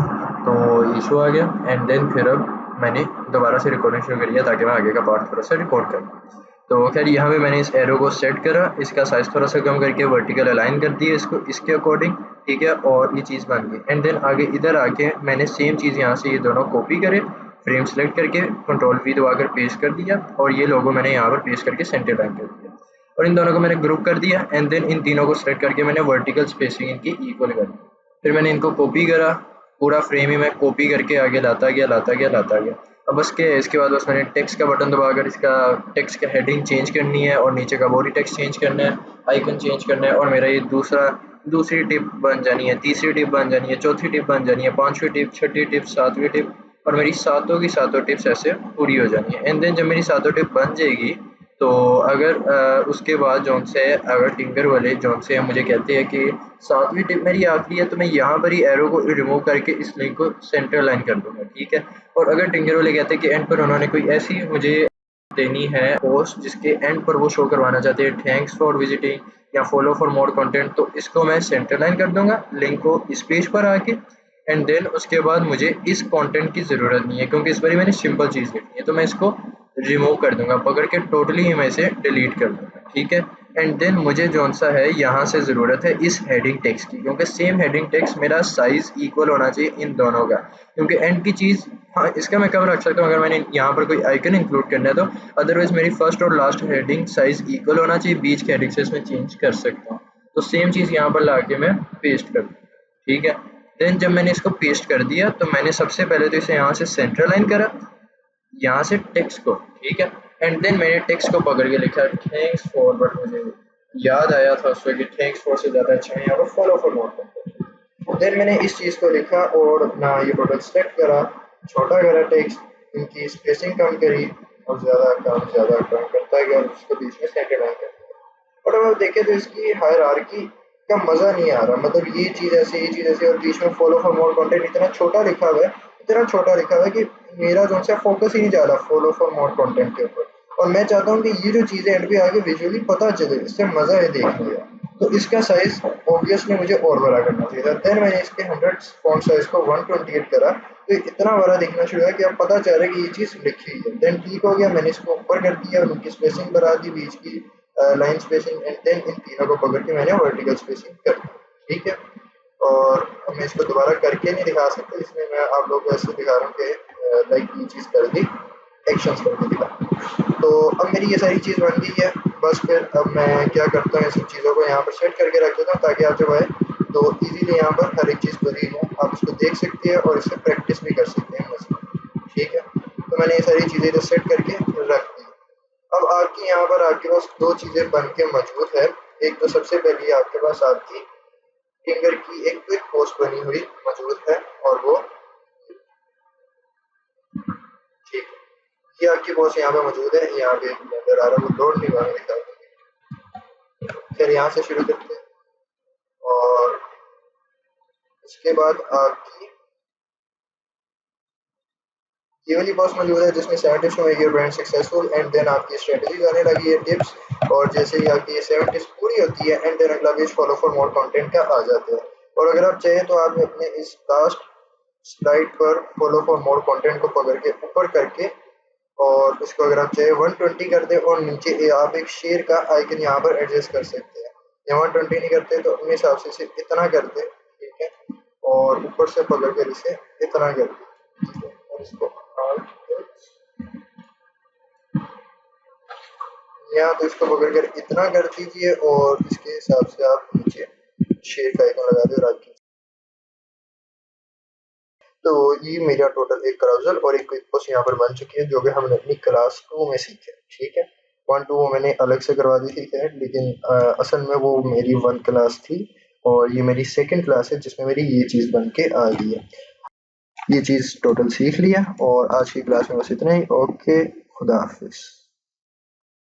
तो इशू आ गया। एंड देन फिर अब मैंने दोबारा से रिकॉर्डिंग शुरू कर दिया ताकि मैं आगे का पार्ट थोड़ा सा रिकॉर्ड कर। तो खैर यहाँ पे मैंने इस एरो को सेट करा, इसका साइज़ थोड़ा सा कम करके वर्टिकल अलाइन कर दिया इसको इसके अकॉर्डिंग। ठीक है, और ये चीज़ बन गई। एंड देन आगे इधर आके मैंने सेम चीज़ यहाँ से ये दोनों कॉपी करे, फ्रेम सेलेक्ट करके Ctrl+V दबाकर पेस्ट कर दिया और ये लोगो मैंने यहाँ पर पेस्ट करके सेंटर लाइन कर दिया और इन दोनों को मैंने ग्रुप कर दिया। एंड देन इन तीनों को सेलेक्ट करके मैंने वर्टिकल स्पेसिंग इनकी इक्वल कर दी। फिर मैंने इनको कॉपी करा, पूरा फ्रेम ही मैं कॉपी करके आगे लाता गया। अब बस क्या है, इसके बाद बस मैंने टेक्स्ट का बटन दबाकर इसका टेक्स्ट का हेडिंग चेंज करनी है और नीचे का बॉडी टेक्स्ट चेंज करना है, आइकन चेंज करना है और मेरा ये दूसरी टिप बन जानी है, तीसरी टिप बन जानी है, चौथी टिप बन जानी है, पांचवी टिप, छठी टिप, सातवीं टिप और मेरी सातों की सातों टिप्स ऐसे पूरी हो जानी है। एंड देन जब मेरी सातों टिप बन जाएगी तो अगर उसके बाद जौन से अगर टिंकर वाले जौन से मुझे कहते हैं कि सातवीं टिप मेरी आखिरी है तो मैं यहाँ पर ही एरो को रिमूव करके इस लिंक को सेंटर लाइन कर दूंगा। ठीक है, और अगर टिंकर वाले कहते हैं कि एंड पर उन्होंने कोई ऐसी मुझे देनी है पोस्ट जिसके एंड पर वो शो करवाना चाहते हैं थैंक्स फॉर विजिटिंग या फॉलो फॉर मोर कंटेंट, तो इसको मैं सेंटर लाइन कर दूंगा लिंक को इस पेज पर आके। एंड देन उसके बाद मुझे इस कंटेंट की ज़रूरत नहीं है क्योंकि इस बार मैंने सिंपल चीज़ लिखनी है, तो मैं इसको रिमूव कर दूंगा, पकड़ के टोटली ही मैं इसे डिलीट कर दूंगा। ठीक है, एंड देन मुझे जौन सा है यहाँ से ज़रूरत है इस हेडिंग टेक्स्ट की, क्योंकि सेम हेडिंग टेक्स्ट मेरा साइज़ इक्वल होना चाहिए इन दोनों का, क्योंकि एंड की चीज़ हाँ इसका मैं कब रख सकता हूँ अगर मैंने यहाँ पर कोई आइकन इंक्लूड करना है तो, अदरवाइज मेरी फर्स्ट और लास्ट हेडिंग साइज़ इक्वल होना चाहिए, बीच के हेडिंग से इसमें चेंज कर सकता हूँ। तो सेम चीज़ यहाँ पर ला के मैं पेस्ट कर दूँ। ठीक है, देन जब मैंने इसको पेस्ट कर दिया तो मैंने सबसे पहले तो इसे यहाँ से सेंटर लाइन करा, यहाँ से टेक्स्ट को। ठीक है, एंड देन मैंने टेक्स्ट को पकड़ के लिखा थैंक्स फॉर, बट मुझे याद आया था उसको कि थैंक्स फॉर से ज़्यादा अच्छा है यहाँ पर follow for more content. Then मैंने इस चीज़ को लिखा और अपना ये प्रोडक्ट सेलेक्ट करा, छोटा करा टेक्स्ट, इनकी स्पेसिंग कम करी और ज़्यादा कम करता गया, उसको बीच में सेंटर लाइन कर दिया। और अब आप देखें तो इसकी हायरार्की का मज़ा नहीं आ रहा, मतलब ये चीज़ ऐसे और बीच में फॉलो फॉर मोर कंटेंट इतना छोटा लिखा हुआ है कि मेरा जो सा फोकस ही नहीं जा रहा फॉलो फॉर मोर कंटेंट के ऊपर, और मैं चाहता हूँ कि ये जो चीज़ें एंड पे आगे विजुअली पता चले, इससे मज़ा है देखने का। तो इसका साइज़ ऑब्वियसली मुझे और बड़ा करना चाहिए था। देन मैंने इसके 100 फॉन्ट साइज़ को 128 करा, तो इतना बड़ा दिखना शुरू हुआ कि अब पता चल रहा है कि ये चीज़ लिखी है। देन ठीक हो गया, मैंने इसको ऊपर कर दिया और उनकी स्पेसिंग बढ़ा दी, बीच की line spacing, and then in तीनों को पकड़ के मैंने वर्टिकल स्पेसिंग कर दी। ठीक है, और अब मैं इसको दोबारा करके नहीं दिखा सकता, इसलिए मैं आप लोगों को ऐसे दिखा रहा हूँ कि लाइक ये चीज़ कर दी, एक्शंस करके दिखा। तो अब मेरी ये सारी चीज़ बन गई है, बस फिर अब मैं क्या करता हूँ, इन चीज़ों को यहाँ पर सेट करके रख देता हूँ ताकि आप जब आए तो इजीली यहाँ पर हर एक चीज़ बनी है, आप इसको देख सकते हैं और इससे प्रैक्टिस भी कर सकते हैं। मैंने ये सारी चीज़ें जो सेट करके रख दी। अब आपकी यहाँ पर आपके पास दो चीज़ें बन के मौजूद है। एक तो सबसे पहले आपके पास आपकी फिंगर की एक क्विक पोस्ट बनी हुई मौजूद है और वो ठीक है, ये आपकी पोस्ट यहाँ पे मौजूद है। यहाँ पे नजर आ रहा है, वो लोड नहीं हुआ मेरे ख्याल में। फिर यहाँ से शुरू करते हैं और उसके बाद आपकी ये वाली पोस्ट मौजूद है जिसमें 7 tips to make your brand successful and then आपकी स्ट्रेटजीज आने लगी है टिप्स, और जैसे ही आपकी ये 7 टिप्स पूरी होती है एंड देन अगला page follow for more content का आ जाता है। और अगर आप चाहें तो आप अपने इस लास्ट स्लाइड पर फॉलो फॉर मोर कंटेंट को पकड़ के ऊपर करके और इसको अगर आप चाहे 120 कर दे और नीचे आप एक शेयर का आइकन यहाँ पर एडजस्ट कर सकते हैं। या 120 नहीं करते तो अपने हिसाब से सिर्फ इतना कर दे, ठीक है, और ऊपर से पकड़ कर इसे इतना कर दे, ठीक है, और इसको या तो इसको पकड़ कर इतना कर दीजिए और इसके हिसाब से आप नीचे शेयर का आइकन लगा दे रखिए। तो ये मेरा टोटल एक कराउजल और एक क्विक पोस्ट यहाँ पर बन चुकी है जो कि हमने अपनी क्लास 2 में सीखे, ठीक है। 1-2 वो मैंने अलग से करवा दी थी खैर, लेकिन असल में वो मेरी 1 क्लास थी और ये मेरी 2nd क्लास है जिसमें मेरी ये चीज़ बन के आ गई है। ये चीज़ टोटल सीख लिया और आज की क्लास में बस इतना ही। ओके, खुदा हाफिज़।